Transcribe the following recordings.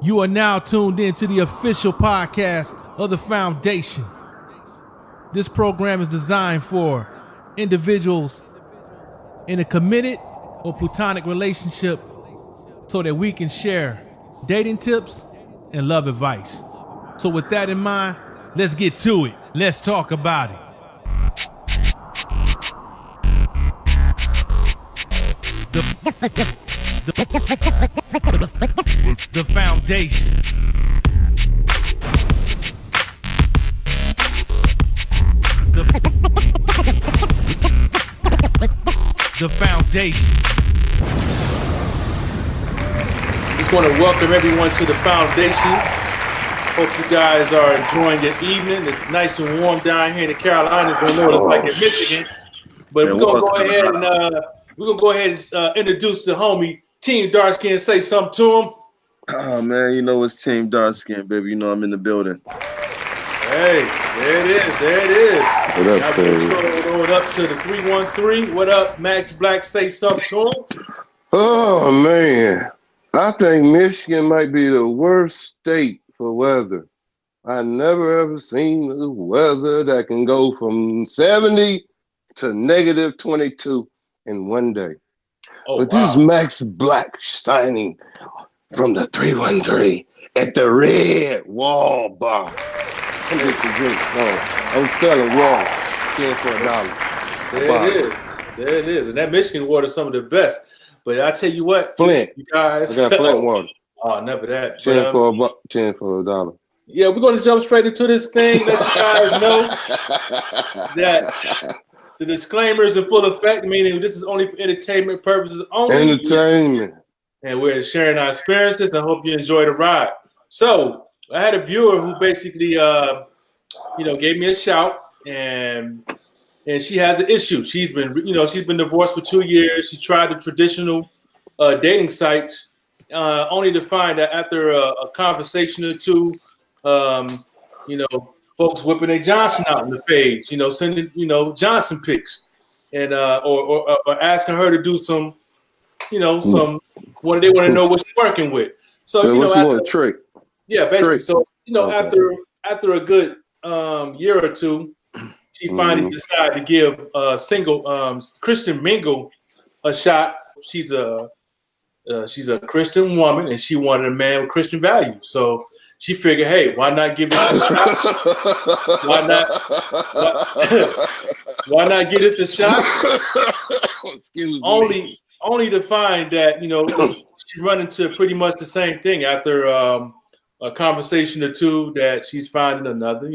You are now tuned in to the official podcast of the Foundation. This program is designed for individuals in a committed or platonic relationship so that we can share dating tips and love advice. So with that in mind, let's get to it. Let's talk about it. The Foundation. The Foundation. Just want to welcome everyone to the Foundation. Hope you guys are enjoying your evening. It's nice and warm down here in the Carolinas. Don't know what it's like in Michigan, but we're gonna go ahead and introduce the homie Team Darkskin. Say something to him. Oh man, you know it's Team Darkskin, baby. You know I'm in the building. Hey, there it is. What up, baby? Going up to the 313. What up, Max Black? Say something to him. Oh man, I think Michigan might be the worst state for weather. I never ever seen the weather that can go from 70 to negative 22 in one day. Oh, but this is Max Black signing from the 313 at the Red Wall Bar. I'm just a drink. I'm selling water, 10 for $1. There it is. And that Michigan water is some of the best. But I tell you what, Flint. You guys, I got Flint water. Oh, never that. 10 for $1. Yeah, we're going to jump straight into this thing. Let you guys know that the disclaimer is in full effect, meaning this is only for entertainment purposes only. Entertainment. And we're sharing our experiences. I hope you enjoy the ride. So I had a viewer who basically, gave me a shout, and she has an issue. She's been divorced for 2 years. She tried the traditional dating sites, only to find that after a conversation or two, folks whipping their Johnson out on the page, sending, Johnson pics, and or asking her to do some, some what they want to know what she's working with. So after a trick. Yeah, basically. Trick. So after a good year or two, she finally decided to give single Christian Mingle a shot. She's a Christian woman, and she wanted a man with Christian values. So she figured, hey, why not give this a shot? Why not give this a shot? Excuse me. Only to find that she run into pretty much the same thing after a conversation or two, that she's finding another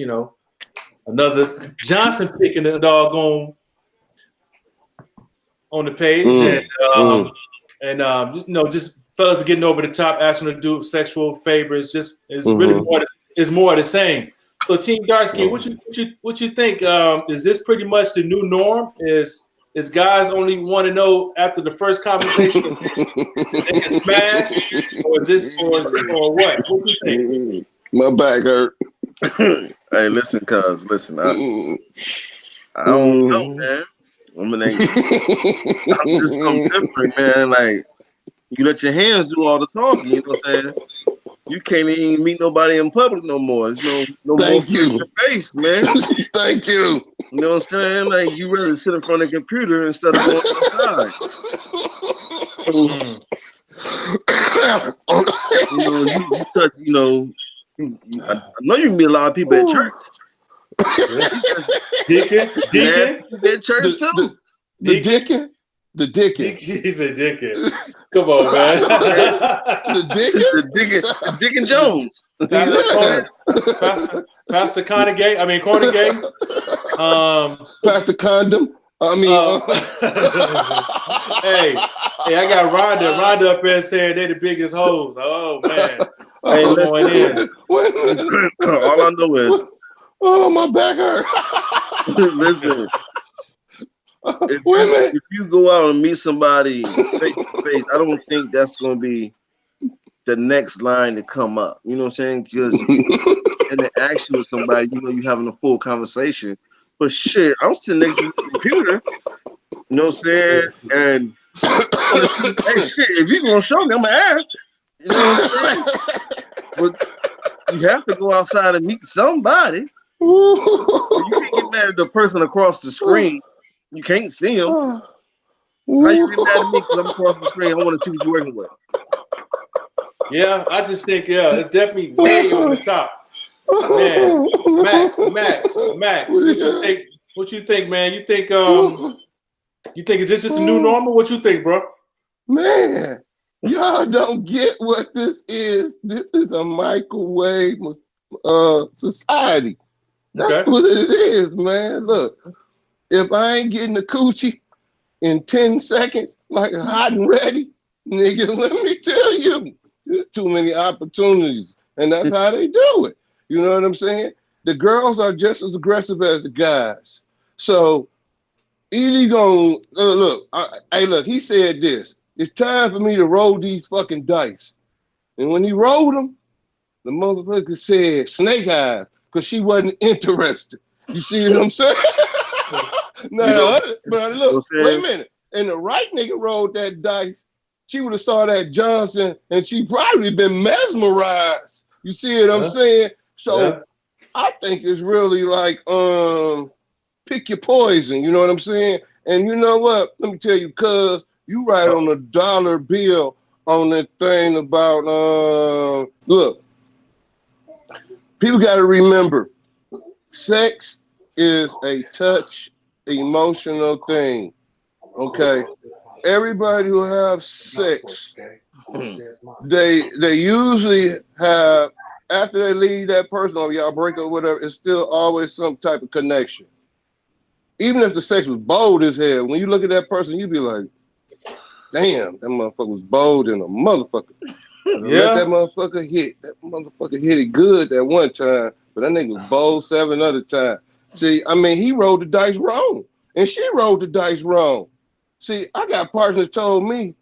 Johnson picking the doggone on the page, just fellas are getting over the top, asking her to do sexual favors. Really more of the same. So, Team Darkskin, what you think? Is this pretty much the new norm? Is guys only want to know after the first conversation if they can smash, or what? What do you think? My back hurt. Hey, listen, I don't know, man. I'm just so different, man. Like, you let your hands do all the talking. You know what I'm saying? You can't even meet nobody in public no more. There's no Thank more you. face, man. Thank you. You know what I'm saying? Like, you rather sit in front of the computer instead of going outside. I know you meet a lot of people at church. Deacon? At church too. The Dickin? The Dickin. He's a dickhead. Come on, man. The Dickin? The Dickin Jones. Pastor Cornegay. Pastor Condom. Hey, I got Rhonda up there saying they're the biggest hoes. Oh man. Hey, listen. All I know is, my back hurt. listen. If you go out and meet somebody face to face, I don't think that's going to be the next line to come up. You know what I'm saying? Because in the action with somebody, you're having a full conversation. But shit, I'm sitting next to the computer. You know what I'm saying? And hey, shit, if you're gonna show me, I'm gonna ask. You know what I'm saying? but you have to go outside and meet somebody. You can't get mad at the person across the screen. You can't see him. So how you get mad at me because I'm across the screen? I want to see what you're working with. Yeah, I just think it's definitely way on the top. Man, Max, what you think, man? You think is this just a new normal? What you think, bro? Man, y'all don't get what this is. This is a microwave society. That's what it is, man. Look, if I ain't getting the coochie in 10 seconds, like hot and ready, nigga, let me tell you, there's too many opportunities. And that's how they do it. You know what I'm saying? The girls are just as aggressive as the guys. So, either gonna, look, he said this. It's time for me to roll these fucking dice. And when he rolled them, the motherfucker said snake eyes because she wasn't interested. You see what I'm saying? But look, wait a minute. And the right nigga rolled that dice, she would have saw that Johnson and she probably been mesmerized. You see what I'm saying? So I think it's really like pick your poison, you know what I'm saying? And you know what? Let me tell you, cuz you write on a dollar bill on that thing about look, people gotta remember, sex is a touch emotional thing. Okay. Everybody who have sex, they usually have, after they leave that person or y'all break up, whatever, it's still always some type of connection. Even if the sex was bold as hell, when you look at that person, you be like, damn, that motherfucker was bold in a motherfucker. Let that motherfucker hit. That motherfucker hit it good that one time, but that nigga was bold 7 other times. See, I mean, he rolled the dice wrong, and she rolled the dice wrong. See, I got partners that told me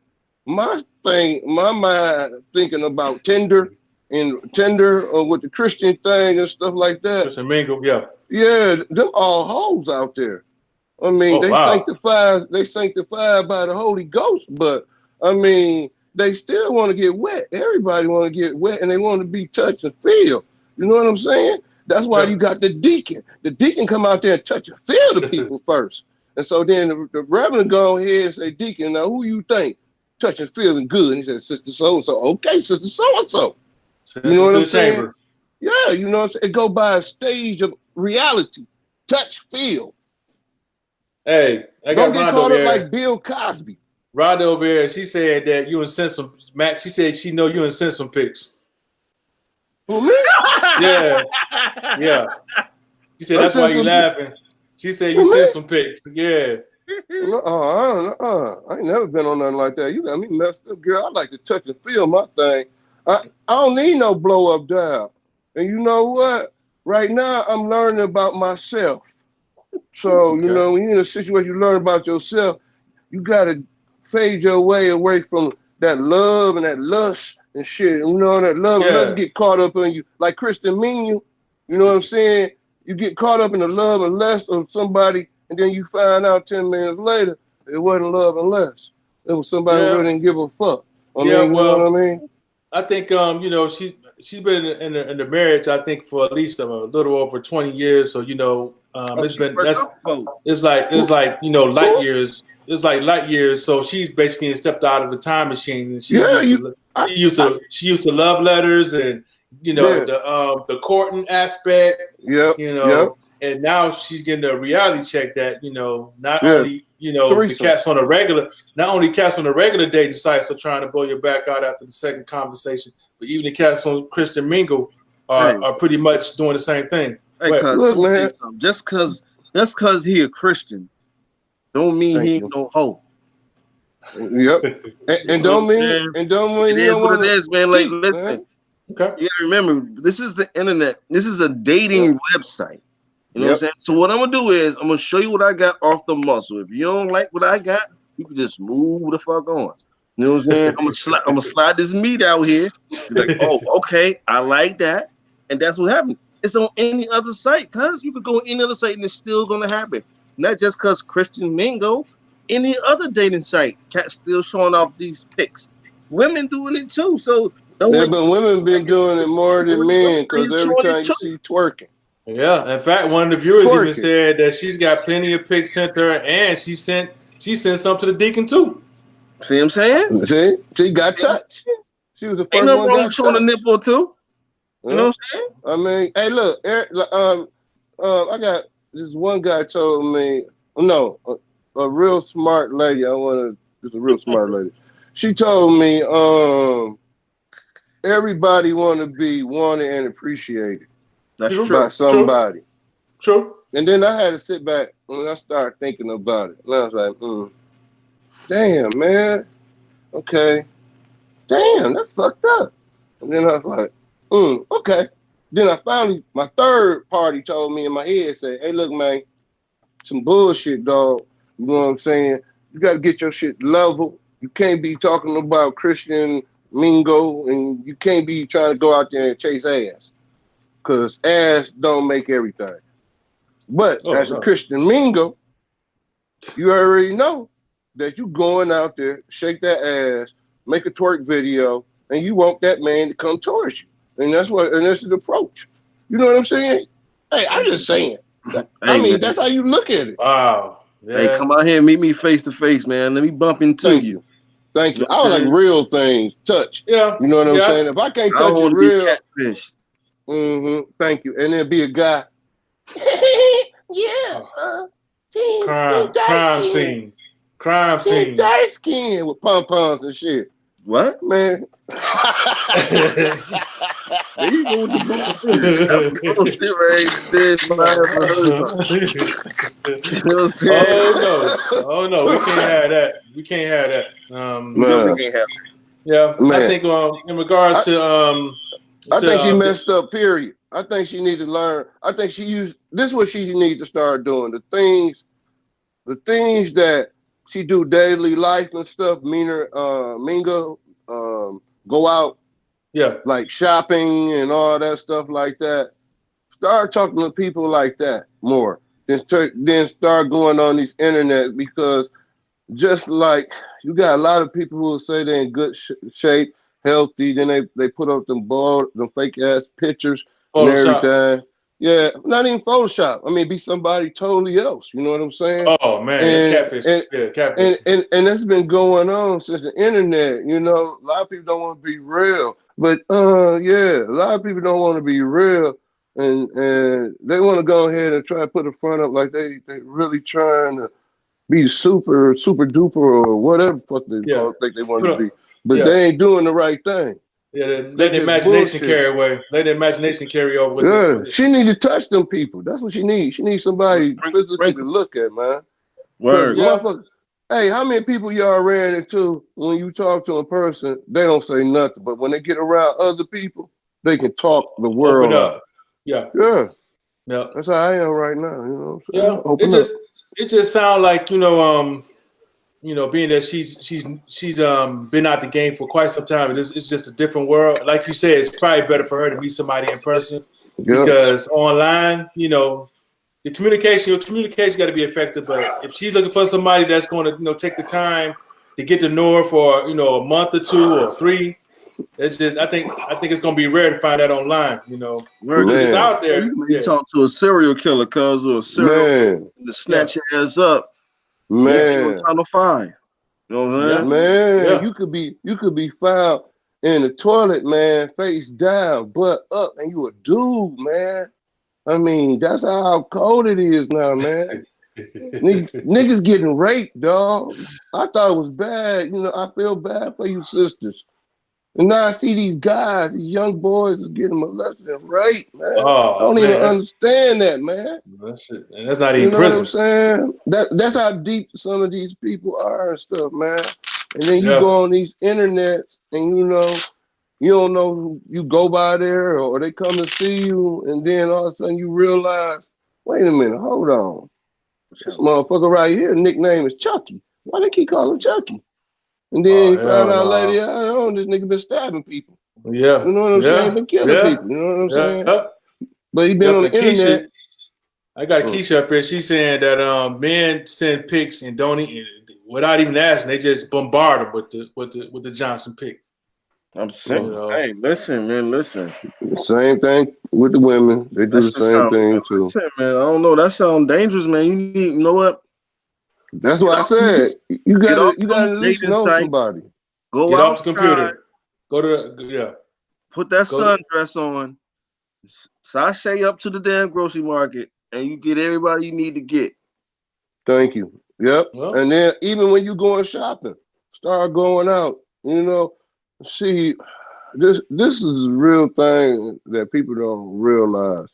my mind thinking about Tinder or with the Christian thing and stuff like that. Christian Mingle, yeah. Yeah, them all hoes out there. I mean, sanctified by the Holy Ghost, but I mean, they still want to get wet. Everybody want to get wet and they want to be touched and feel. You know what I'm saying? That's why you got the deacon. The deacon come out there and touch and feel the people first. And so then the reverend go ahead and say, deacon, now who you think? Touching, feeling good. And he said, sister so-and-so. Okay, sister so-and-so. You know what I'm saying? Chamber. Yeah, you know what I'm saying? It go by a stage of reality. Touch, feel. Hey, I got Don't get caught up like Bill Cosby. Rhonda over here, she said that you and sent some, Max, she said she know you and sent some pics. Who, me? Yeah. She said that's why you laughing. She said you sent some pics. Yeah. I ain't never been on nothing like that. You got me messed up, girl. I like to touch and feel my thing. I don't need no blow up dial. And you know what? Right now, I'm learning about myself. So, you know, when you're in a situation, you learn about yourself, you got to fade your way away from that love and that lust and shit. You know, that love and lust get caught up in you. Like Kristen Mingle, you know what I'm saying? You get caught up in the love and lust of somebody, and then you find out 10 minutes later, it wasn't love and lust. It was somebody who really didn't give a fuck. You know what I mean? I think, you know, she's been in the marriage, I think, for at least a little over 20 years. So, you know, it's like, you know, light years. It's like light years. So she's basically stepped out of the time machine. And she used to love letters and, you know, the courting aspect. You know, and now she's getting a reality check that, you know, not only, you know, the cats on a regular dating sites are trying to blow your back out after the second conversation, but even the cats on Christian Mingle are pretty much doing the same thing. Hey, look, man, just cause he a Christian, don't mean he ain't no hoe. Yep. and don't mean it is what it is, man. Like, listen. Okay. You gotta remember, this is the internet. This is a dating website. You know what I'm saying? So what I'm gonna do is I'm gonna show you what I got off the muscle. If you don't like what I got, you can just move the fuck on. You know what I'm saying? I'm gonna slide this meat out here. You're like, oh, okay, I like that. And that's what happened. It's on any other site, cuz you could go on any other site and it's still gonna happen. Not just cause Christian Mingle, any other dating site, cats still showing off these pics. Women doing it too. So Don't Yeah, make but women been doing it more than men because you every showing time it you too. see twerking. Yeah, in fact, one of the viewers even Twerking. said that she's got plenty of pics sent her, and she sent some to the deacon too. See what I'm saying? See, she got touched. She was the Ain't first nothing one wrong with got showing a touched. nipple too. You know Yeah. what I'm saying? I mean, hey, look, I got this one guy told me, no, a real smart lady. Just a real smart lady. She told me, everybody want to be wanted and appreciated That's True. true. by somebody. True. And then I had to sit back and I started thinking about it. And I was like, damn, man. Okay. Damn, that's fucked up. And then I was like, okay. Then I finally, my third party told me in my head, said, hey, look, man, some bullshit, dog. You know what I'm saying? You got to get your shit level. You can't be talking about Christian Mingle, and you can't be trying to go out there and chase ass, because ass don't make everything. But Oh as a no. Christian Mingle, you already know that you going out there, shake that ass, make a twerk video, and you want that man to come towards you. And that's the approach. You know what I'm saying? Hey, I'm just saying. I Hey mean, man. that's how you look at it. Wow. Hey, Yeah. come out here and meet me face to face, man. Let me bump into Thank you. you. Thank You you. know I what was I'm like saying? real things, touch. Yeah. You know what I'm Yeah. saying? If I can't I touch don't it want to be real, catfish. thank you. And then be a guy. Yeah, Oh, team dark crime skin. scene. Crime Team scene. dark skin with pom-poms and shit. What? Man. There you go with the bumping finish. That's the bullshit right there. My ass would hurt something. You know what I'm saying? Oh no. Oh no. We can't have that. We can't have that. You know we Man, can't have Yeah. I man. think in regards I, I think she to messed up, period. I think she need to learn. I think this is what she needs to start doing. The things that she do daily life and stuff, Mingle, go out yeah. like shopping and all that stuff like that. Start talking to people like that more. Then start going on these internet, because just like you got a lot of people who will say they're in good shape, healthy, then they put up them fake ass pictures and Photoshop. everything. Yeah, not even Photoshop. I mean, be somebody totally else. You know what I'm saying? Oh man, that's And catfish. and Yeah, catfish. and that's been going on since the internet. You know, a lot of people don't want to be real, but yeah, a lot of people don't want to be real, and they want to go ahead and try to put a front up like they really trying to be super duper or whatever fuck they Yeah. think they want Put to up. be, but Yeah. they ain't doing the right thing. Yeah. They Let the just imagination bullshit. carry away. Let the imagination carry over with it. Yeah, she need to touch them people. That's what she needs. She needs somebody Sprinkle, physically to sprinkle. look at, man. Because Word. Yeah. motherfucker, hey, how many people y'all ran into when you talk to a person, they don't say nothing, but when they get around other people, they can talk the Open world out. up. Yeah. Yeah, Yeah. that's how I am right now. You know what I'm Yeah. saying? Open up. It just sounds like, being that she's been out the game for quite some time, it's just a different world. Like you said, it's probably better for her to meet somebody in person, Yep. because online, your communication got to be effective. But if she's looking for somebody that's going to, take the time to get to know her for, a month or 2 or 3, it's just I think it's going to be rare to find that online. Word. If it's Man, out there, You may yeah, talk to a serial killer, cuz, or a serial man, to yeah, snatch your ass up. You yeah, ain't on man. Channel 5. You know what I'm yeah, saying? Man, yeah. you could be found in the toilet, man, face down, butt up, and you a dude, man. I mean, that's how cold it is now, man. Niggas getting raped, dog. I thought it was bad. You know, I feel bad for you sisters. And now I see these guys, these young boys is getting molested and raped, man. I Oh don't even man, understand that, man. and that's not You even know what I'm prison. saying? That's how deep some of these people are and stuff, man. And then you Yeah. go on these internets and you don't know who you go by there, or they come to see you, and then all of a sudden you realize, wait a minute, hold on. This motherfucker right here, nickname is Chucky. Why they keep calling him Chucky? And then Oh you find hell out no. later, this nigga been stabbing people. Yeah, You know what I'm saying? yeah, Been killing yeah, people. You know what I'm saying? yeah. But he been Yep. on And the internet. I got Mm. Keisha up here. She's saying that men send pics and don't without even asking. They just bombard them with the Johnson pic. I'm saying, You know? hey, listen, man, listen. Same thing with the women. They do That's the same thing too. Listen, man, I don't know. That sounds dangerous, man. You need, you know what? That's Get why I off, said you get off gotta them at least dating know sites. somebody. Go Get off the outside. computer. Go to yeah. Put that Go to, sundress on. Sashay up to the damn grocery market, and you get everybody you need to get. Thank you. Yep. well, And then even when you going shopping, start going out. You know, see, this is a real thing that people don't realize.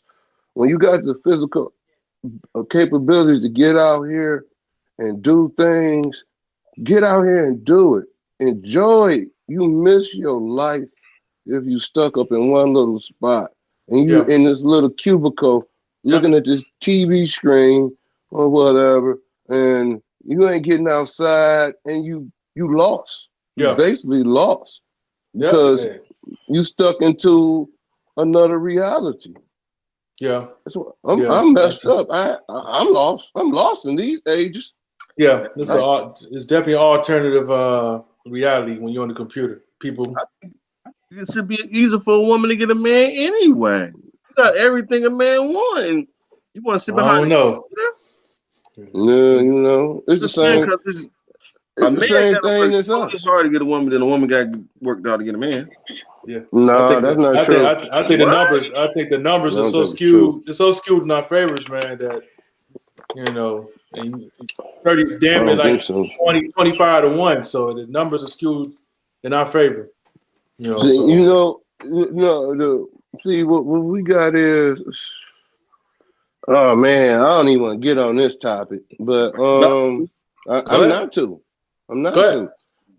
When you got the physical capabilities to get out here and do things, get out here and do it. Enjoy it. You miss your life if you stuck up in one little spot and you yeah. in this little cubicle Yeah. looking at this TV screen or whatever, and you ain't getting outside and you lost. You Yeah. basically lost Yep. because Hey. you stuck into another reality. Yeah. That's what Yeah. I'm messed up. I'm lost. I'm lost in these ages. Yeah. This is I, it's definitely an alternative reality when you're on the computer. People. It should be easy for a woman to get a man anyway. You got everything a man wants, and you want to sit I behind don't the know. yeah, you know, it's the Just saying, same. because a It's the man same got to thing work as twice as us. hard to get a woman than a woman got worked out to get a man. Yeah. I No, think that's that not I think true. I think the What? numbers I think the I numbers are don't so think it's true. skewed. It's so skewed in our favors, man, that and 30 I damn it don't like think so. 20, 25 to 1. So the numbers are skewed in our favor. See, So see what we got is. Oh man, I don't even want to get on this topic, but No. go I'm ahead. not to. I'm Go not ahead. to.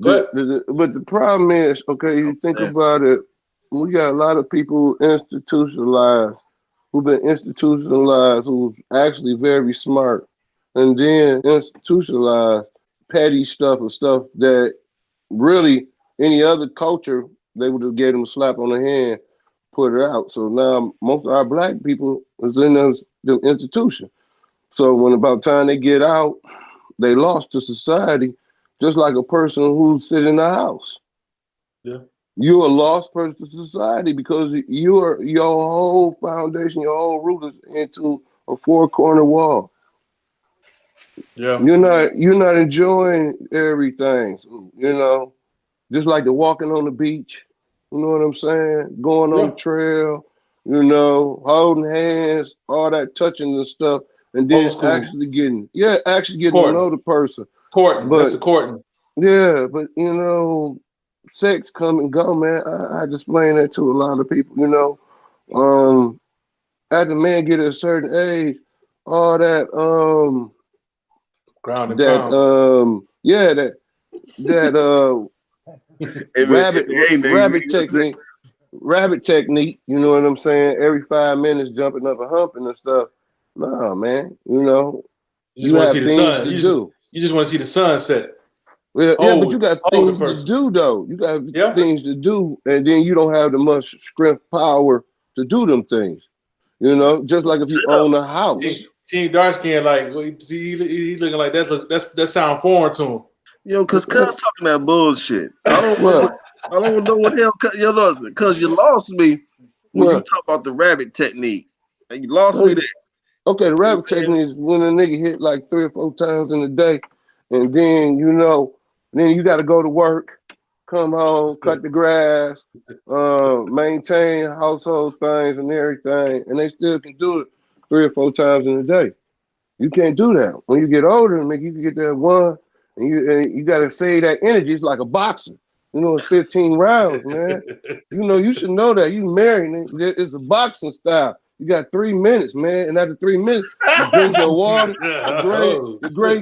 Go ahead. But the problem is, okay, you think Yeah. about it. We got a lot of people institutionalized who've been institutionalized who's actually very smart, and then institutionalized petty stuff or stuff that really any other culture they would have gave them a slap on the hand, put it out. So now most of our black people is in the institution. So when about time they get out, they lost to society, just like a person who sit in the house. Yeah. You're a lost person to society because your whole foundation, your whole root is into a four-corner wall. Yeah. You're not enjoying everything. So, just like the walking on the beach. You know what I'm saying? Going on Yeah. the trail, holding hands, all that touching and stuff, and Old then school. actually getting to Courting. know the person. Courting. That's But the courting. yeah, but sex come and go, man. I explain that to a lot of people. After man get a certain age, all Ground and that pound. yeah that rabbit NBA rabbit nigga, technique. Rabbit technique, you know what I'm saying? Every 5 minutes jumping up and humping and stuff. Nah, man, You just you want to see have the things sun. to do. You just want to see the sunset. Well, yeah, but you got Hold the things to person. do though. You got Yeah. things to do, and then you don't have the much strength, power to do them things. Just like if you sit up. own a house. Team dark skin, like he looking like that sound foreign to him. Cause cuz talking that bullshit. I don't know What? I don't know what the hell you lost me. Cause you lost me when you What? talk about the rabbit technique. And you lost me there. Okay, the You know rabbit what I'm saying? technique is when a nigga hit like 3 or 4 times in a day, and then then you got to go to work, come home, cut the grass, maintain household things and everything, and they still can do it 3 or 4 times in a day. You can't do that when you get older. And you can get that one, and you got to save that energy. It's like a boxer. It's 15 rounds, man. You should know that. You married, man. It's a boxing style. You got 3 minutes, man. And after 3 minutes, you drink your water, Oh,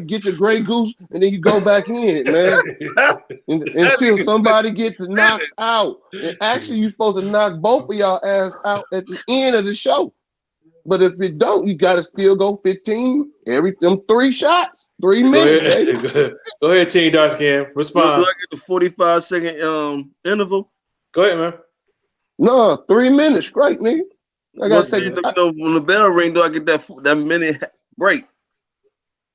get your Grey Goose, and then you go back in it, man. That Until nigga said somebody gets knocked out. And actually, you're supposed to knock both of y'all ass out at the end of the show. But if it don't, you got to still go 15 them 3 shots, 3 minutes, baby. Go ahead, Team dark skin. do Respond. I get the 45-second interval? Go ahead, man. No, 3 minutes straight, nigga. I gotta take it. When the bell ring, do I get that minute break?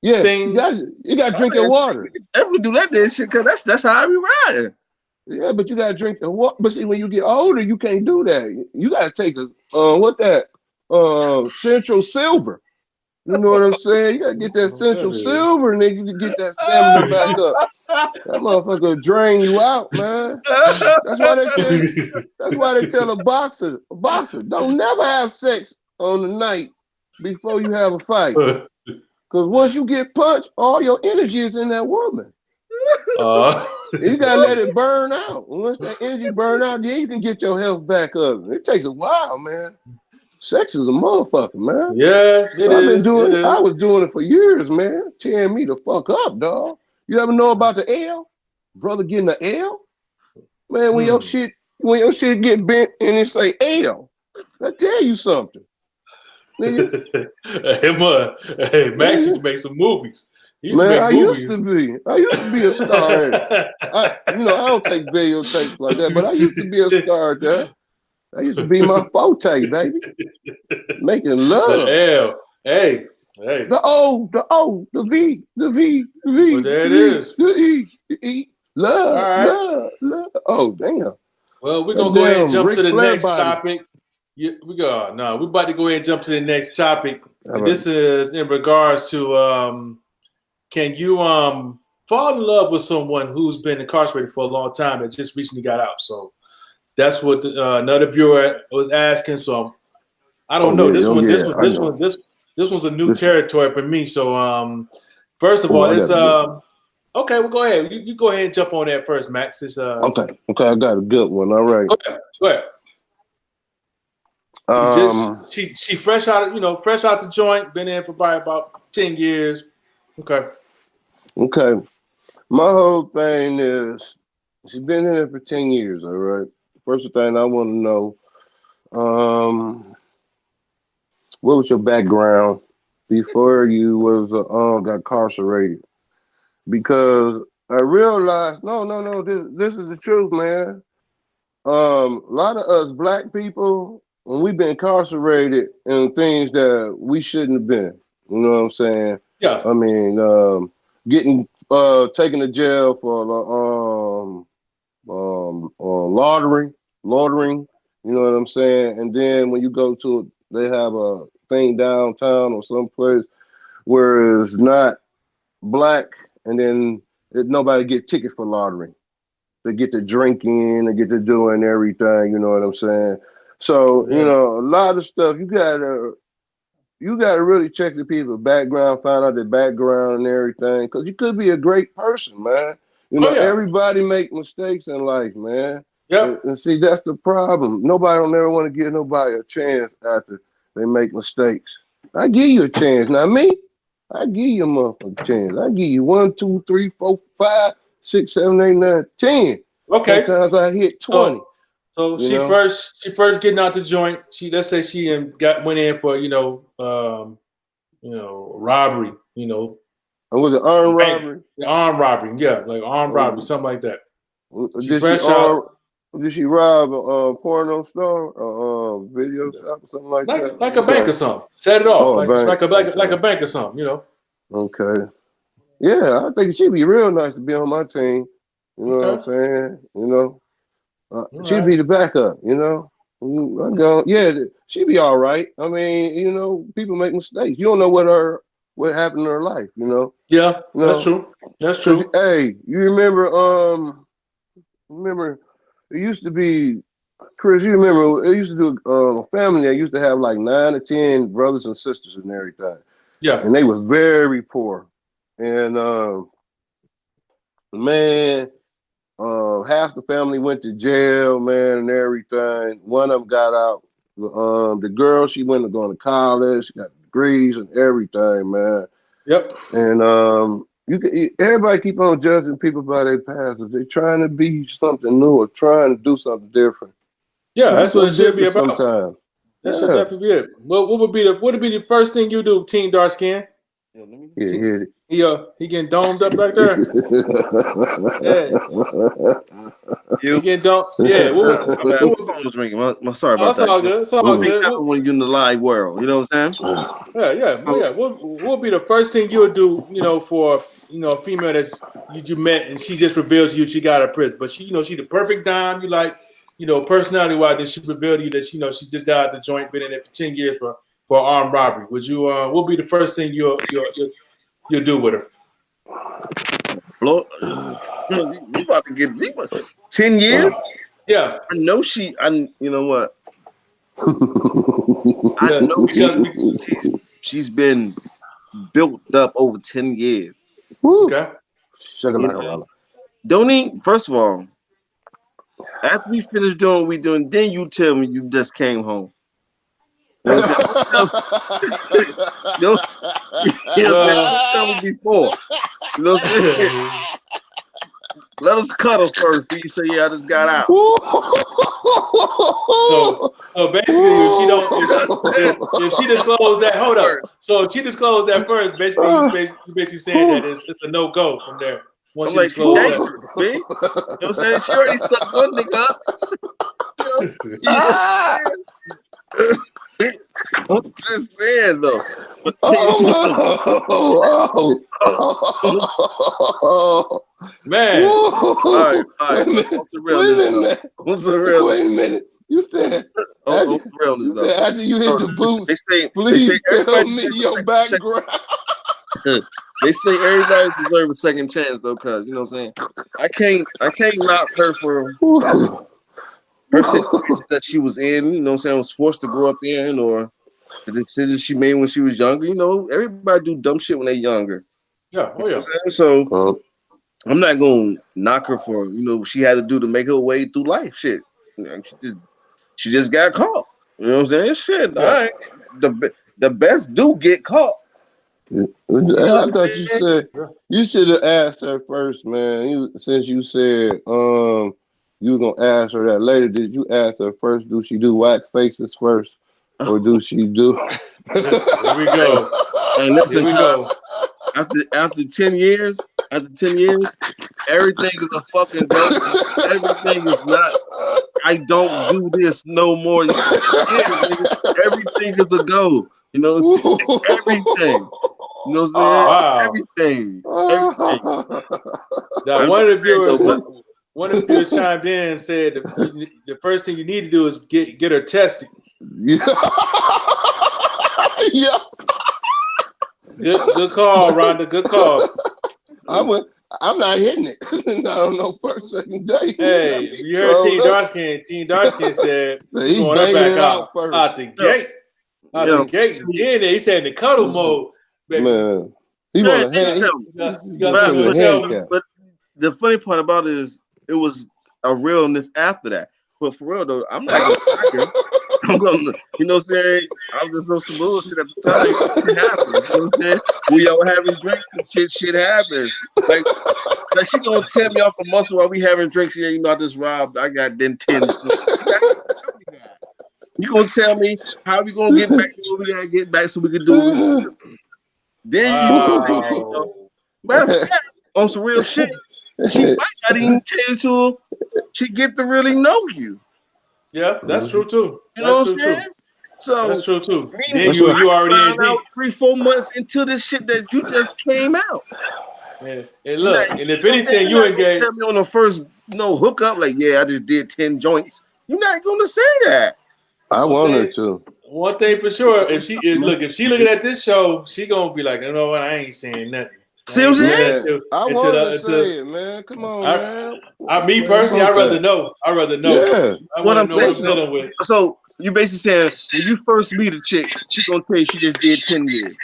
Yeah, Thing. you got to drink your water. Definitely do that shit, cause that's how I be riding. Yeah, but you gotta drink the water. But see, when you get older, you can't do that. You gotta take a what that Central Silver. You know what I'm saying? You gotta get that Central Silver, and then you can get that stamina back up. That motherfucker will drain you out, man. That's why they tell. That's why they tell a boxer, don't never have sex on the night before you have a fight. Because once you get punched, all your energy is in that woman. You gotta let it burn out. Once that energy burn out, then you can get your health back up. It takes a while, man. Sex is a motherfucker, man. Yeah, I was doing it for years, man. Tearing me the fuck up, dog. You ever know about the L? Brother getting the L? Man, when your shit get bent and it say L, I tell you something. Nigga. Hey, Max used to make some movies. Man, I used to be a star. I don't take videotapes like that, but I used to be a star there. That used to be my forte, baby. Making love. The L. Hey. The O, the V. Well, there it is. The E, the E. Love. Oh, damn. Well, we're going to go ahead and jump to the next topic. Yeah, we're about to go ahead and jump to the next topic. Right. This is in regards to can you fall in love with someone who's been incarcerated for a long time and just recently got out? So that's what another viewer was asking. So I don't know. This one's a new territory for me. So first of all, it's okay. Well, go ahead. You go ahead and jump on that first, Max. It's, okay. I got a good one. All right. Go ahead. She fresh out the joint. Been in for probably about 10 years. Okay. My whole thing is she's been in there for 10 years. All right. First thing I want to know, what was your background before you was got incarcerated? Because I realized, no, this is the truth, man. A lot of us black people, when we've been incarcerated in things that we shouldn't have been, you know what I'm saying? Yeah. I mean, getting taken to jail for laundering, you know what I'm saying? And then when you go to, they have a thing downtown or someplace where it's not black, and then nobody get tickets for laundering. They get to drinking, they get to doing everything, you know what I'm saying? So, yeah. A lot of stuff, you gotta really check the people's background, find out their background and everything, because you could be a great person, man. Everybody make mistakes in life, man. Yep. And see, that's the problem. Nobody don't ever want to give nobody a chance after they make mistakes. I give you a chance. Now me, I give you a motherfucking chance. I give you 1, 2, 3, 4, 5, 6, 7, 8, 9, 10. Okay. Sometimes I hit 20. So she first getting out the joint. Let's say she went in for robbery. And was it armed robbery? Armed robbery, yeah, like armed robbery, something like that. Did she rob a porno store or video shop or something like that? Like a bank or something. Set it off like a bank or something, Okay. Yeah, I think she'd be real nice to be on my team. You know what I'm saying? She'd be the backup. She'd be all right. I mean, people make mistakes. You don't know what happened in her life. Yeah, that's true. That's true. Hey, you remember? It used to be, Chris, you remember, it used to do a family that used to have like 9 or 10 brothers and sisters and everything. Yeah. And they was very poor. And half the family went to jail, man, and everything. One of them got out. The girl, she went to go to college, she got degrees and everything, man. Yep. And everybody keep on judging people by their past. If they're trying to be something new or trying to do something different. Yeah, that's what it should be about. Sometimes. That should definitely be it. What would be the first thing you do, Team Dark Skin? He getting domed up back there. He getting domed. Yeah. My phone was ringing. Sorry about that. That's all good. It's all good. When you're in the live world, you know what I'm saying? Yeah. What would be the first thing you would do? For a female that's you met and she just revealed to you she got her prison, but she she the perfect dime. You like personality wise, then she revealed to you that she just got out the joint, been in there for 10 years for armed robbery. Would you what will be the first thing you'll do with her? Blow, we about to get 10 years. Yeah, I know she. You know what? I know she's been built up over 10 years. Okay. Sugar macaroni. Don't eat. First of all, after we finish doing what we doing, then you tell me you just came home. You know what I'm saying? Don't tell me before. You know what I'm saying? Let us cuddle first. Then you say, "Yeah, I just got out." So basically, if she disclosed that, hold up. So if she disclosed that first, basically, you basically saying that it's a no go from there. Once I'm she like, she disclosed dangerous, man. You know what I'm saying? She already stuck one nigga up. You know what I'm saying? I'm just saying though. Man. All right. Wait a minute. You said after you hit the boots, please tell me your background. They say everybody deserves a second chance though, cause you know what I'm saying. I can't knock her for her situation that she was in. You know what I'm saying, was forced to grow up in, or the decisions she made when she was younger. You know, everybody do dumb shit when they're younger. Yeah, oh yeah. So I'm not gonna knock her for what she had to do to make her way through life. Shit, she just got caught. You know what I'm saying? Shit, yeah. All right. The best do get caught. I thought you said you should have asked her first, man. Since you said you were gonna ask her that later, did you ask her first? Do she do wax faces first, or do she do? Here we go. And listen, here we go. After 10 years, everything is a fucking go. Everything is not. I don't do this no more. Everything is a go. You know, everything. You know what I'm saying? Wow. Everything. Now, one of the viewers chimed in and said the first thing you need to do is get her tested. Yeah. Yeah. Good call, Rhonda. Good call. I'm not hitting it. I don't know first, second day. Hey, you heard Team Darkskin. Team Darkskin said he's going up back out the gate. Out the gate. Yeah, he said in the cuddle mode. Baby. Man, he want to handicap. But the funny part about it is it was a realness after that. But for real though, I'm not gonna I'm gonna, you know what I'm saying? I was just on some bullshit at the time. Shit happened. You know what I'm saying? We all having drinks and shit happens. Like she gonna tear me off the muscle while we having drinks. Yeah, I just robbed. I got then 10. You gonna tell me how we gonna get back to what we gotta get back so we can do it? Then you matter of fact, on some real shit, she might not even tell you till she get to really know you. Yeah, that's true too. You know what I'm saying? So that's true too. Then you already in deep. 3-4 months into this shit that you just came out. And look, and if anything, you engage. Tell me on the first hookup, like, yeah, I just did 10 joints. You're not gonna say that. I want her to. One thing for sure, if she looking at this show, she gonna be like, you know what, I ain't saying nothing. See what I'm saying? I want her to say it, man. Come on, man. Me personally, I'd rather know. Yeah. What I'm saying. So you basically saying when you first meet a chick, she gonna tell you she just did 10 years.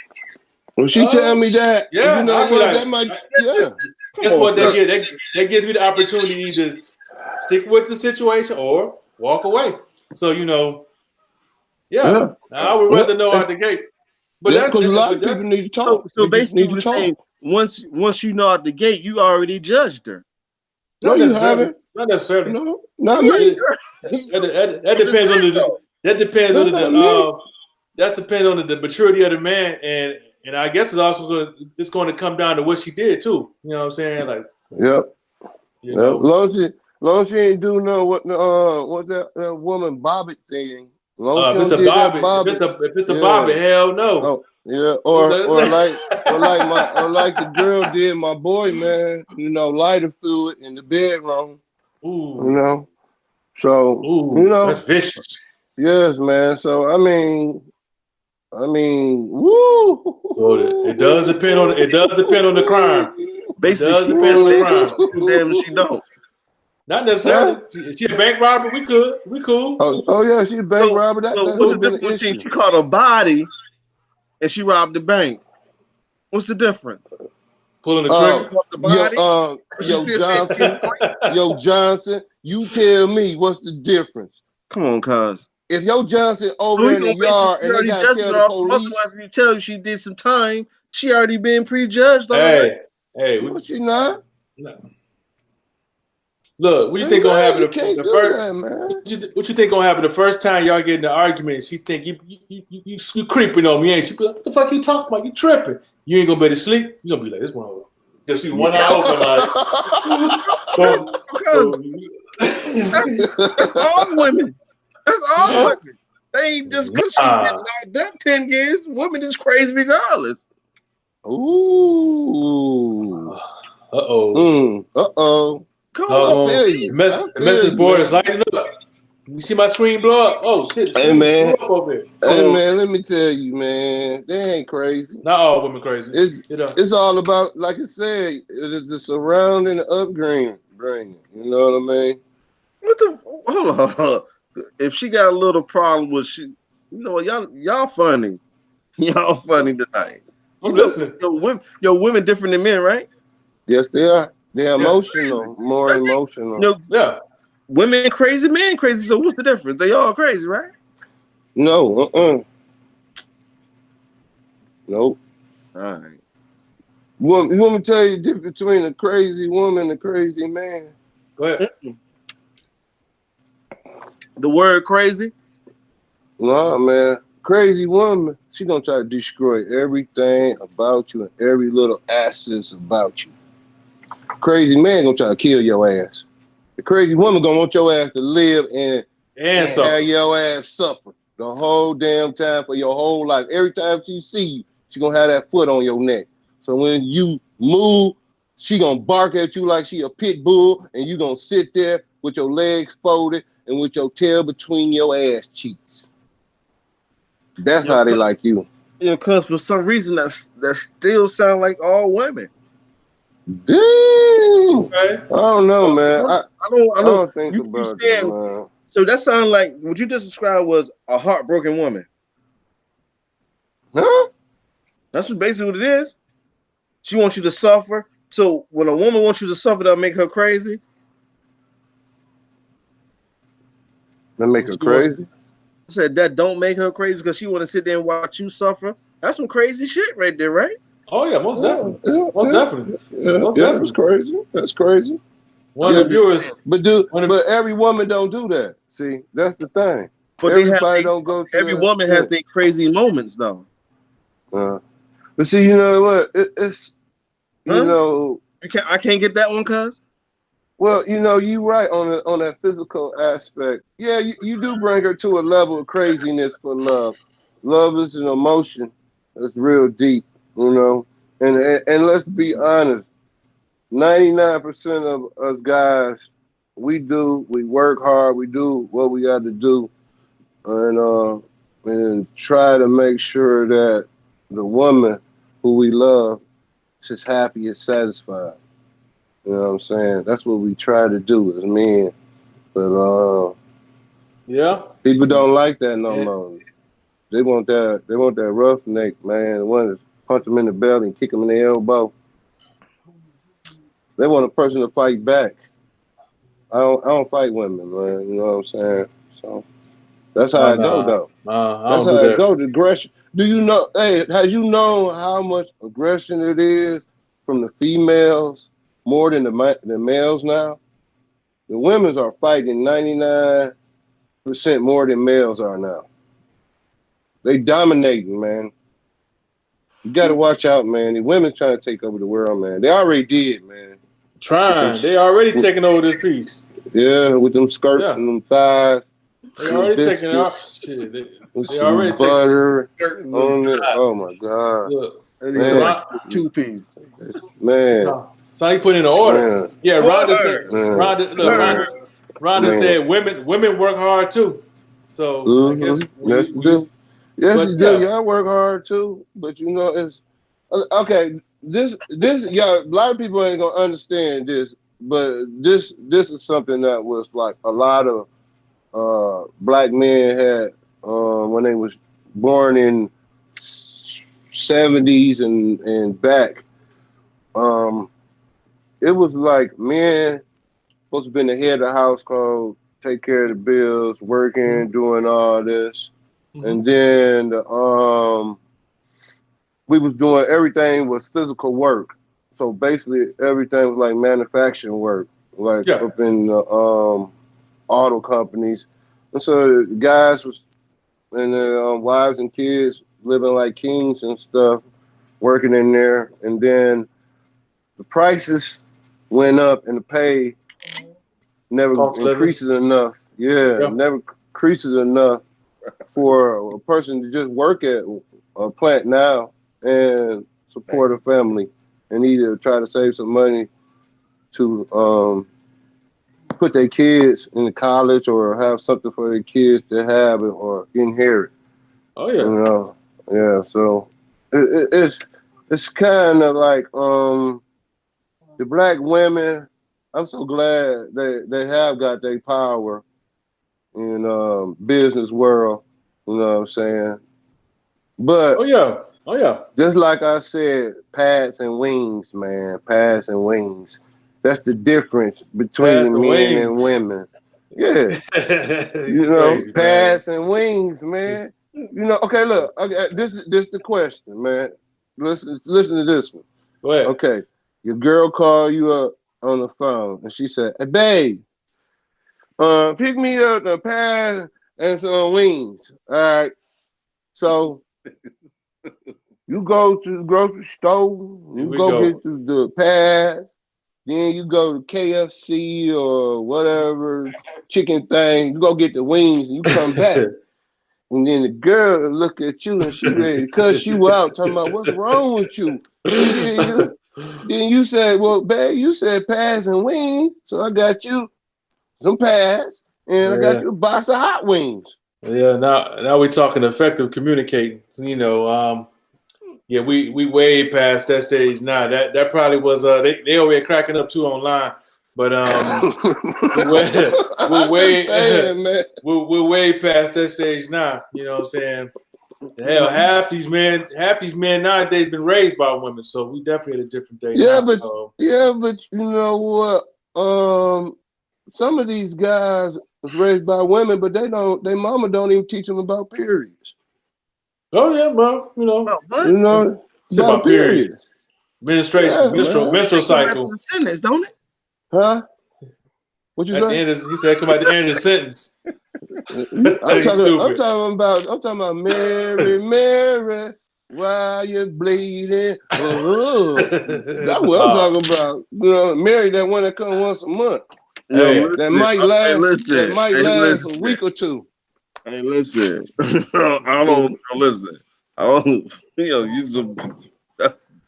Well, she tell me that. Yeah, you know what? That might. Yeah. Guess what? That gives me the opportunity to stick with the situation or walk away. So yeah. I would rather know out the gate. But that's because a lot of people need to talk. So basically, you're saying once you know out the gate, you already judged her. No, you haven't. Not necessarily. No, not me. That depends on the maturity of the man, and I guess it's also going to come down to what she did too. You know what I'm saying? Like, yep. Long as she ain't do what that woman Bobbitt thing. If it's a Bobby, hell no. Yeah, or like the girl did my boy, man. You know, lighter fluid in the bedroom. You Ooh, know, so that's vicious. yes, man. So woo. So it does depend on the crime. It Basically, does she depend too on the damn, crime. she too damn, she don't. Not Huh? necessarily. She a bank robber. We cool. Oh yeah, she's a bank So, robber. That's what's the never been difference an between issue. she caught a body and she robbed the bank? What's the difference? Pulling the She trigger. caught the body. She Yo still getting 10 Johnson, points. you tell me what's the difference? Come on, cuz. If your Johnson over So there we in the gonna basically yard she and they already gotta judging tell her the off the muscle police, after you tell you she did some time. She already been prejudged already. Hey. no, she not. Look, what you think gonna Man, happen you can't the do first? that, man. What you think gonna happen the first time y'all get in an argument? She think you creeping on me, ain't you? What the fuck you talking about? You tripping? You ain't gonna be able to sleep. You gonna be like this one. Just see one eye open, like. That's all women. That's all women. They ain't just because she been locked up 10 years. Women is crazy regardless. Ooh. Uh-oh. Uh-oh. Come I on, Uh-oh. feel man. you. The I feel message you, board is man. lighting up. You see my screen blow up? Oh shit, the Hey screen blew man. up over here. Come Hey on. man, let me tell you, man, they ain't crazy. Not all women crazy. It's all about, like I said, it is the surrounding upbringing. You know what I mean? What the hold on. If she got a little problem with she, y'all funny. Y'all funny tonight. I'm listening. Your women different than men, right? Yes, they are. They're Yeah. emotional, more That's it. emotional. Yeah. Women crazy, men crazy. So what's the difference? They all crazy, right? No, nope. All right. You want me to tell you the difference between a crazy woman and a crazy man? Go ahead. The word crazy. No, man. Crazy woman, she gonna try to destroy everything about you and every little assets about you. Crazy man gonna try to kill your ass. The crazy woman gonna want your ass to live and suffer. have your ass suffer the whole damn time for your whole life. Every time she see you, she gonna have that foot on your neck. So when you move, she gonna bark at you like she a pit bull, and you gonna sit there with your legs folded and with your tail between your ass cheeks. That's how they like you. Because for some reason that still sound like all women. Damn. Okay. I don't know, man. I I don't. don't think You keep about that, saying man. so. That sounds like what you just described was a heartbroken woman. Huh? That's basically what it is. She wants you to suffer. So when a woman wants you to suffer, that'll make her crazy. That make her crazy. I said that don't make her crazy because she want to sit there and watch you suffer. That's some crazy shit right there, right? Oh yeah, most definitely. That's crazy. That's crazy. One of the viewers, but every woman don't do that. See, that's the thing. But Everybody don't go to every woman has their crazy moments though. But see, you know what? It's you know. I can't get that one, cuz. Well, you know, you right on that physical aspect. Yeah, you do bring her to a level of craziness for love. Love is an emotion that's real deep, you know. And let's be honest, 99% of us guys, we work hard, we do what we got to do, and try to make sure that the woman who we love is happy and satisfied. You know what I'm saying? That's what we try to do as men. But people don't like that no more. They want that roughneck, man. They want to punch them in the belly and kick them in the elbow. They want a person to fight back. I don't fight women, man. You know what I'm saying? So that's how I go though. I That's don't how do I that. go. The aggression. Do you know? Hey, have you known how much aggression it is from the females more than the males now? The women's are fighting 99% more than males are now. They dominating, man. You got to watch out, man. The women's trying to take over the world, man. They already did, man. Trying. They already taking over this piece. Yeah, with them skirts and them thighs. They already taking it off. biscuits Shit, with they some already taking butter Certain look on it. good. Oh my god, look. And he man, told Ron, you 2 piece. man, so he put in an order. man, Yeah, Rhonda said. Word. man, Rhonda, look, man, Word. Rhonda man. said women work hard too. So I guess Yes, you we do. used, Yes, but you do. yeah, Y'all work hard too, but you know it's okay. Y'all. A lot of people ain't gonna understand this, but this is something that was like a lot of black men had when they was born in '70s and back. Um, it was like men supposed to be in the head of the household, take care of the bills, working, doing all this. mm-hmm. And then we was doing everything was physical work. So basically everything was like manufacturing work, like Yeah, up in the auto companies. And so the guys was and their wives and kids living like kings and stuff, working in there. And then the prices went up and the pay never cost of living. increases enough. Yeah, Yeah, never increases enough for a person to just work at a plant now and support a family and either try to save some money to put their kids in college or have something for their kids to have or inherit. oh You yeah, know, yeah. So it's kind of like the black women. I'm so glad they have got their power in business world. You know what I'm saying? oh But yeah, oh yeah. just like I said, pads and wings, man, pads and wings. That's the difference Pass between the men and wings. women. Yeah, You you know, crazy man. pads and wings, man. You know, okay, look, okay, this the question, man. Listen to this one. Go ahead. Okay, your girl called you up on the phone and she said, "Hey, babe, pick me up the pads and some wings." All right, so you go to the grocery store, Here you we go go. get the pads, then you go to KFC or whatever chicken thing, you go get the wings, and you come back. And then the girl look at you and she ready to cuss you out, talking about what's wrong with you. And then you said, well, babe, you said pads and wings, so I got you some pads and I got Yeah, you a box of hot wings. yeah. Now we're talking effective communicating. Yeah, we way past that stage now. That probably was they over here cracking up too online, but we're way we're I'm just way saying, man. we're way past that stage now. You know what I'm saying? Hell, half these men nowadays been raised by women, so we definitely at a different day Yeah, now. but So you know what? Some of these guys was raised by women, but their mama don't even teach them about periods. oh yeah, well, Well, You what? know, it's about a about period. periods, menstruation, Yeah, man. menstrual They come after cycle. the sentence, don't it? Huh? What you At the say? end, he said, "Come at the end of the sentence." He's I'm stupid. talking about Mary, Mary, why you bleeding? That's what I'm Nah. talking about. You know, Mary, that one that comes once a month. Yo, Hey, That listen. might Hey, last. That listen. might Hey, last a listen. week or two. Hey, listen. I don't listen. I don't.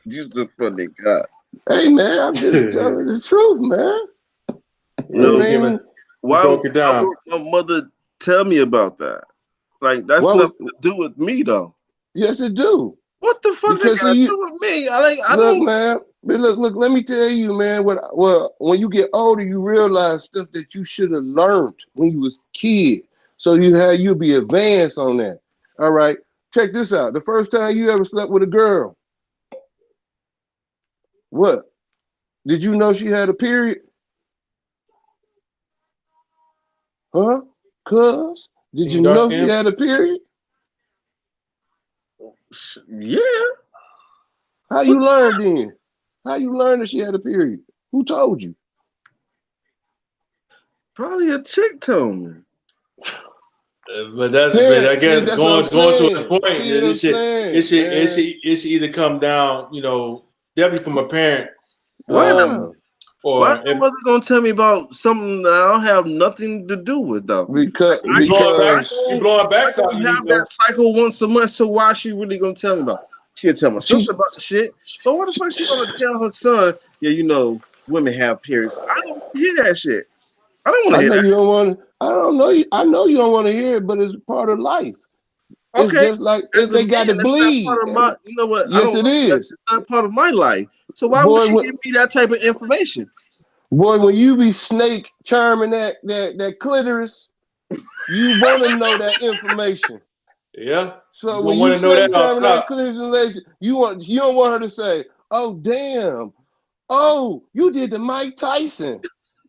You some funny guy. Hey man, I'm just telling the truth, man. I yeah, mean, you Why broke it down. would my mother tell me about that? Like that's what? nothing to do with me though. Yes, it do. What the fuck they Because got to see, do with me? I look, don't. man. Look. Let me tell you, man. When you get older, you realize stuff that you should have learned when you was a kid. So you'll be advanced on that. All right. Check this out. The first time you ever slept with a girl, what? Did you know she had a period? Huh? Cuz? Did Team you dark know she skin. had a period? Yeah, How you learned then? How you learned that she had a period? Who told you? probably a chick told me. But I See, guess that's what I'm going to his saying. point, See what I'm saying, man? it should either come down, definitely from a parent. Why? Yeah. Um, Why Or is my mother gonna tell me about something that I don't have nothing to do with though? Because you blowing back I something don't you have need to know. that cycle once a month, so why she really gonna tell me about it? She'll tell my sister about the shit. But what the fuck she gonna tell her son? Yeah, you know, women have periods. I don't hear that shit. I don't want to I hear know that. you don't want. I don't know. I know you don't want to hear it, but it's part of life. It's Okay, just like as if a they man, got to that's not bleed. part of my. You know what? I Yes, don't it know. That's is. just not part of my life. So why would Boy, she give me that type of information? boy, when you be snake charming that clitoris, you want to know that information. Yeah. So You when gonna you want to know snake that off charming that top. clitoris, you don't want her to say, "Oh damn, oh you did the Mike Tyson."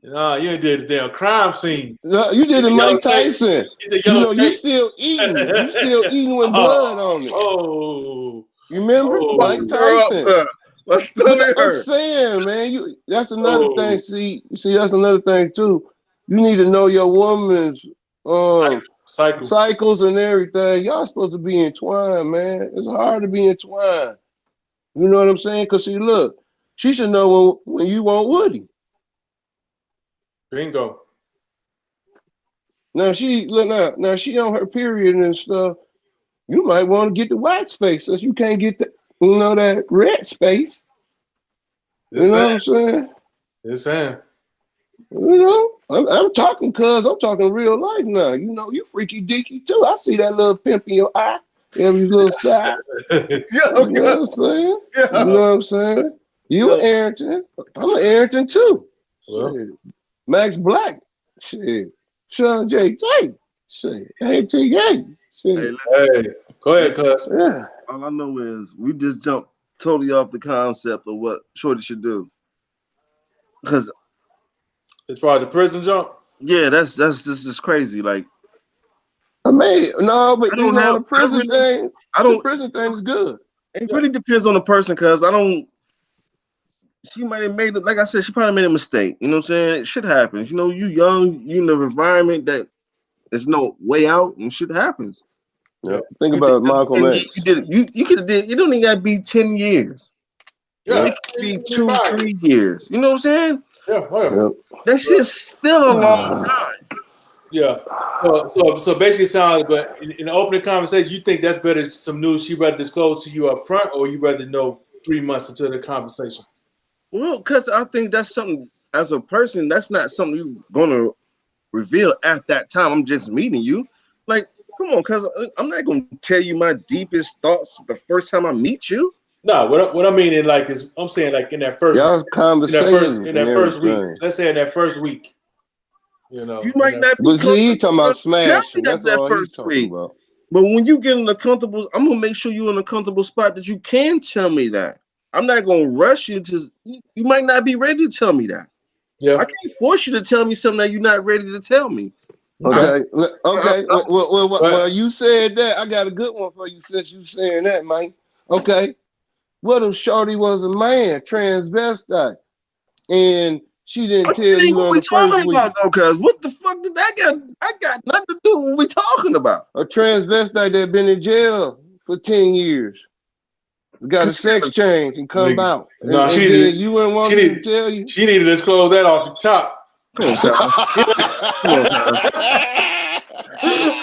Nah, you did the damn crime scene. No, you did Get the the yellow Mike tape. Tyson. Get the You yellow know, you tape. still eating. You still eating with blood on it. Oh. You remember What's Mike Oh. her up Tyson? there? My But stomach I'm hurt. saying, man, that's another thing. Oh. See, that's another thing too. You need to know your woman's Cycle. cycles and everything. Y'all supposed to be entwined, man. It's hard to be entwined. You know what I'm saying? Cause see, look, she should know when you want Woody. Bingo. Now now she on her period and stuff. You might want to get the wax face since you can't get that red space. You Just know what saying. I'm saying? Just saying. You know, I'm talking cuz I'm talking real life now. You know, you freaky deaky too. I see that little pimp in your eye, every little side. Yo, You know what I'm saying? You know yo, what I'm saying? You yo. an Arrington. I'm an Arrington too. Well, Shit. Max Black. Shit. Sean J. J. Shit. ATA. Hey, Shit. hey, go ahead, listen. cuz. Yeah. All I know is we just jumped totally off the concept of what Shorty should do. Because As far as the prison jump, yeah, that's just crazy. Like I mean, no, I but don't have. I the don't. prison thing is good. It yeah, really depends on the person. Because I don't. She might have made it. Like I said, she probably made a mistake. You know what I'm saying? Shit happens. You know, you young. You in an environment that there's no way out, and shit happens. Yeah. yeah, Think You did about Malcolm you X. did you could have did. It don't even got to be 10 years. yeah. Yep. It could be It's 2, fine. 3 years. You know what I'm saying? Yeah, oh yeah. Yep. That shit's still a long Ah. time. Yeah. So basically, it sounds. But in the opening conversation, you think that's better? Some news she rather disclose to you up front, or you rather know 3 months into the conversation? Well, because I think that's something as a person, that's not something you're gonna reveal at that time. I'm just meeting you. Like, come on, because I'm not gonna tell you my deepest thoughts the first time I meet you. No, what I mean in like is I'm saying like in that first Y'all conversating in and that first week. everything. Let's say in that first week. You You know, in might that, not be But see, he comfortable talking about enough to tell me smashing. that That's that all he first talking week. about. But when you get in a comfortable, I'm gonna make sure you're in a comfortable spot that you can tell me that. I'm not gonna rush you to. You might not be ready to tell me that. I yeah. can't force you to tell me something that you're not ready to tell me. Okay. Okay. Okay. Well, you said that. I got a good one for you since you saying that, Mike. Okay. What if Shorty was a man, transvestite, and she didn't What tell you think you what on we the first talking week? about though? Cause what the fuck did that got? I got nothing to do with what we talking about. A transvestite that been in jail for 10 years, got a Cause sex change and come Nigga. out, and, No, and then you wouldn't want me to tell you? she needed to disclose that off the top. come on, cuz. Come on, cuz.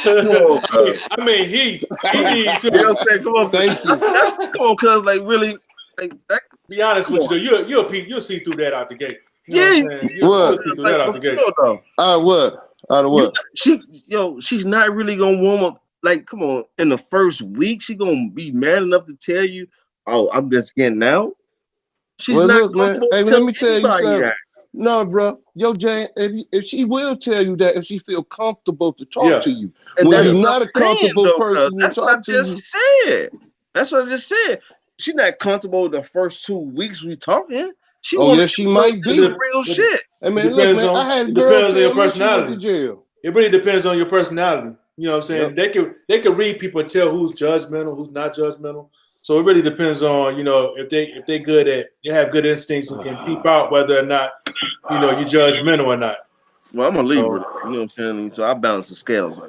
Come on, cuz. I mean, he needs You know to what I'm saying? Come on, Thank you. that's come on, cuz. Like really, like that. be honest Come with you on. though. You'll see through that out the gate. You know Yeah, what I'm saying? come on, You'll What? see cuz. through Like that out for the gate. real though. Out of what? Out of You what? she's not really gonna warm up. Like, come on, in the first week, she gonna be mad enough to tell you, "Oh, I'm just getting out." She's Well, not look, man. comfortable Hey, let telling me tell you anybody something. that. No, bro. Yo, Jay, if she will tell you that, if she feel comfortable to talk Yeah. to you, And when that's Yeah. you're what not a I'm saying, comfortable though, cuz person to that's what I talk to you, just said. That's what I just said. She's not comfortable the first 2 weeks we talking. She oh wants yeah, you she to know might this is be. real It, shit. Hey it man, look, depends man. I on had a girl your tell me she went to personality. jail. It really depends on your personality. You know what I'm saying? Yep. They can read people and tell who's judgmental, who's not judgmental. So it really depends on, you know, if they good at you have good instincts and can peep out whether or not, you know, you're judgmental or not. Well, I'm a Libra, So though, you know what I'm saying? So I balance the scales.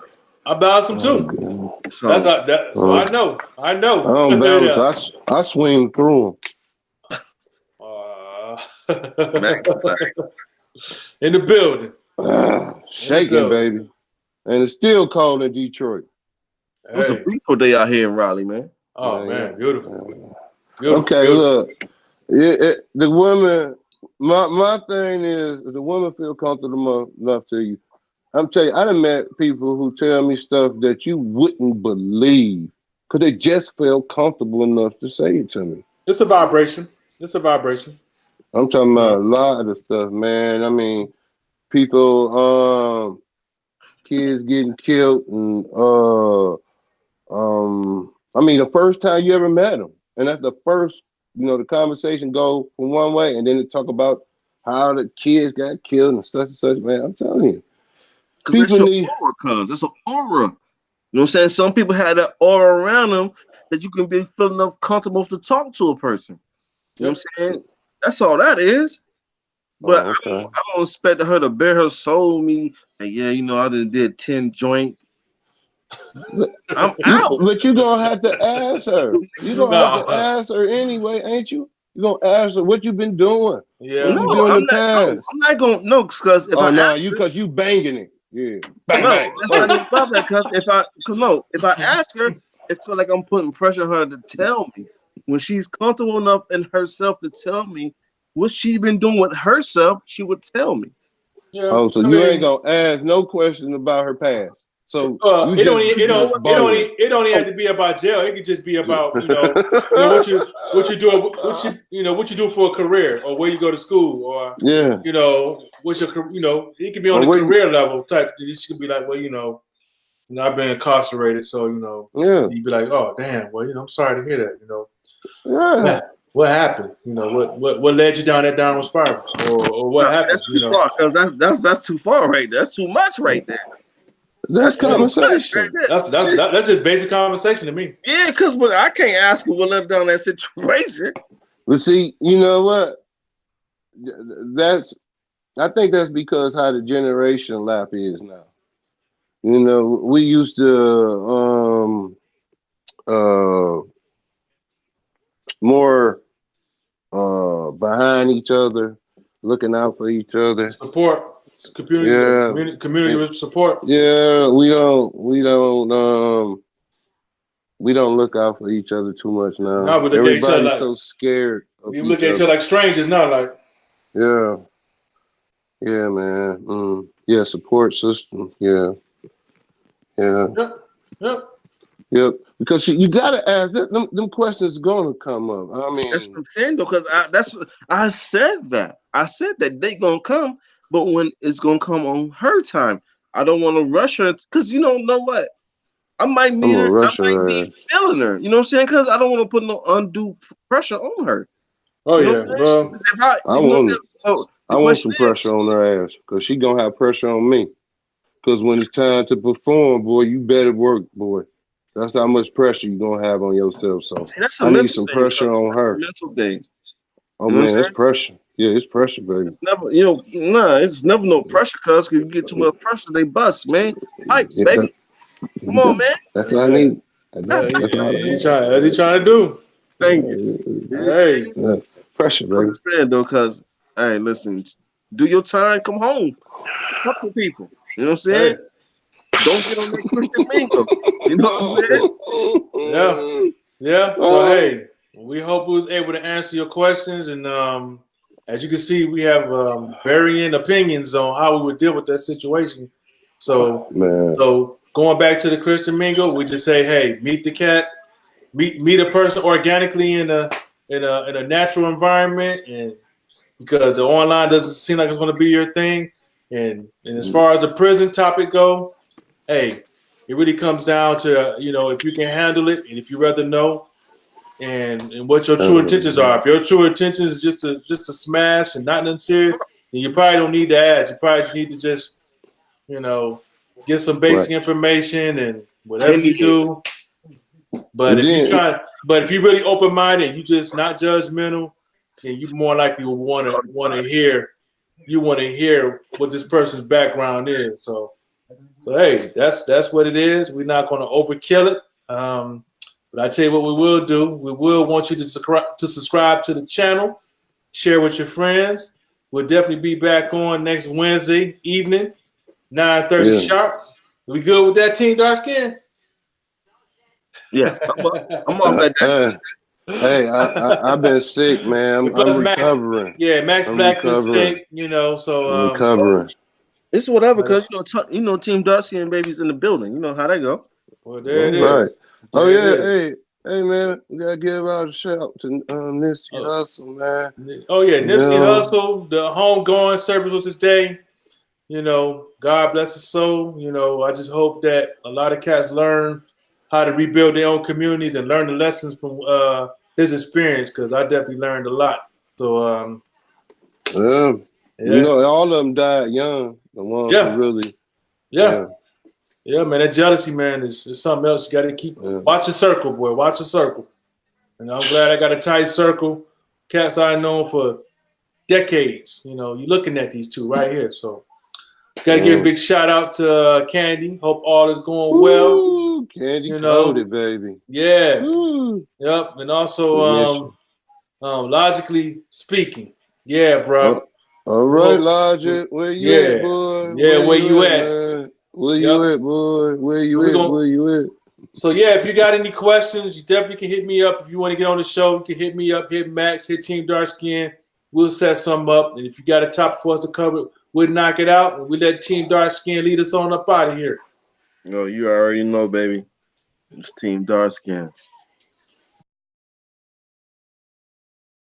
I balance them Oh, too. God. That's So how that so Oh, I know. I don't balance. Yeah. I swing through Uh, In the building. Shaking, baby. And it's still cold in Detroit. It was a beautiful day out here in Raleigh, man. Oh, man, beautiful. Okay, beautiful. Look. The women, my thing is, if the women feel comfortable enough to you, I'm telling you, I done met people who tell me stuff that you wouldn't believe because they just felt comfortable enough to say it to me. It's a vibration. I'm talking about a lot of the stuff, man. I mean, people, kids getting killed, and I mean, the first time you ever met them, and that's the first, the conversation go from one way, and then they talk about how the kids got killed and such, man. I'm telling you. People need aura, cuz it's an aura. You know what I'm saying? Some people have that aura around them that you can be feeling enough comfortable to talk to a person. You know what I'm saying? That's all that is. But I don't expect her to bear her soul me. And yeah, I just did 10 joints. I'm out. But you're gonna have to ask her. You're gonna have to ask her anyway, ain't you? You're gonna ask her what you've been doing. Yeah. What you doing in the past? I'm not gonna because if I ask her, because you banging it. Yeah. Bang, no, bang. it's not just about that. Because if I ask her, it feel like I'm putting pressure on her to tell me when she's comfortable enough in herself to tell me what she's been doing with herself. She would tell me. Yeah. Oh, so you ain't gonna ask no question about her past. So it don't have to be about jail. It could just be about what you do for a career, or where you go to school, or what's your it could be on a career level type. It could be like, I've been incarcerated, so you'd be like, oh damn, well I'm sorry to hear that, What happened? What led you down that downward spiral, or what happened? That's too far, because that's too far right there. That's too much right there. That's conversation. That's just basic conversation to me. Yeah, because I can't ask her what led down that situation. But see, you know what? I think that's because how the generation lap is now. We used to more behind each other, looking out for each other. Support. Community support. Yeah, we don't look out for each other too much now. No, we look at each other like, so scared. We look at each other like strangers now, like. Yeah, man. Yeah, support system. Yeah. Yep. Because you gotta ask them questions gonna come up. I mean, that's what I'm saying though, because I said that. I said that they gonna come. But when it's gonna come on her time, I don't want to rush her because you don't know what I might meet her. I might be feeling her. You know what I'm saying? Because I don't want to put no undue pressure on her. Oh yeah, bro. I want some pressure on her ass because she gonna have pressure on me. Because when it's time to perform, boy, you better work, boy. That's how much pressure you gonna have on yourself. So I need some pressure on her. Mental thing. Oh man, it's pressure. Yeah, it's pressure, baby. It's never, it's never no pressure, cuz you get too much pressure, they bust, man. Pipes, baby. Come on, man. That's what I need. That's he trying to do. Thank you. Hey, pressure, baby. I understand though, cuz hey, listen, do your time, come home. Talk to people. You know what I'm saying? Don't get on that Christian Mingle. You know what I'm saying? Yeah. So hey, we hope we was able to answer your questions, and as you can see, we have varying opinions on how we would deal with that situation. So going back to the Christian Mingle, we just say, hey, meet the cat, meet a person organically in a natural environment, and because the online doesn't seem like it's going to be your thing. And as far as the prison topic go, hey, it really comes down to if you can handle it, and if you rather know. And what your true intentions are. If your true intention is just to smash and not nothing serious, then you probably don't need to ask. You probably just need to just, get some basic information and whatever you do. But if you're really open minded, you just not judgmental, then you more likely will want to hear what this person's background is. So hey, that's what it is. We're not going to overkill it. But I tell you what we will do. We will want you to subscribe to the channel. share with your friends. We'll definitely be back on next Wednesday evening, 9:30 Yeah. sharp. We good with that, Team Dark Skin? Yeah, I'm off at that. Hey, I've been sick, man. I'm Plus Max, recovering. yeah, Max I'm Black is recovering. sick, you know. So I'm recovering. It's whatever, because Team Darcy and baby's in the building. You know how they go. well, there it All right. is. Oh There it yeah, is. hey man, we gotta give out a shout out to Nipsey Oh, Hussle, man. oh yeah, You Nipsey know, Hussle, the homegoing service was today. You know, God bless his soul. You know, I just hope that a lot of cats learn how to rebuild their own communities and learn the lessons from his experience, because I definitely learned a lot. So, yeah. You yeah, know, all of them died young. The ones who yeah, really, yeah, yeah, yeah, man. That jealousy, man, is something else. You got to keep yeah. watch your circle, boy. Watch your circle. And I'm glad I got a tight circle. Cats I know for decades. You know, you're looking at these two right here. So, got to give a big shout out to Candy. Hope all is going well. Ooh, candy You know, coated, baby. yeah, Ooh, yep. And we miss also, you. logically speaking, yeah, bro. All We right, hope, Logic. Where you at, yeah, boy? yeah. Where Where you you at, at? man? Where Yep. you at, boy? Where So you we're at? gonna. Where you at? So yeah, if you got any questions, you definitely can hit me up. If you want to get on the show, you can hit me up, hit Max, hit Team Dark Skin. We'll set something up. And if you got a topic for us to cover, we'll knock it out. And we let Team Dark Skin lead us on up out of here. You already know, baby. It's Team Dark Skin.